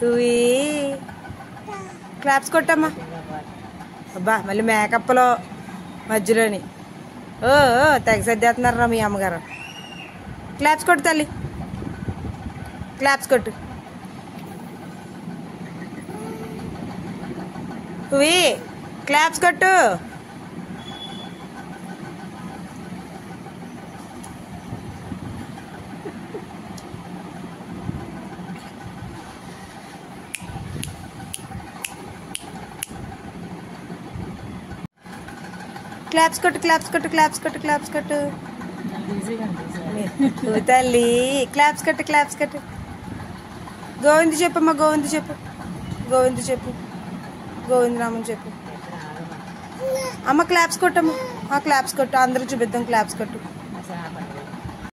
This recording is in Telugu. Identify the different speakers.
Speaker 1: ఊయి క్లాప్స్ కొట్టమ్మా. అబ్బా మళ్ళీ మేకప్లో మధ్యలోని ఓ తెగ సర్దేస్తున్నారా మీ అమ్మగారు. క్లాప్స్ కొట్టు తల్లి, క్లాప్స్ కొట్టు. ఊయి క్లాప్స్ కొట్టు. క్లాప్స్ కొట్టు, క్లాప్స్ కొట్టు, క్లాప్స్ కొట్టు, క్లాప్స్ కొట్టు తల్లి. క్లాప్స్ కొట్టు, క్లాప్స్ కొట్టు. గోవింద్ చెప్పమ్మా, గోవింద్ చెప్పు, గోవింద్ చెప్పు, గోవింద్ రామని చెప్పు. అమ్మ క్లాప్స్ కొట్టమ్మా, క్లాప్స్ కొట్టు, అందరూ చూపిద్దాం. క్లాప్స్ కొట్టు.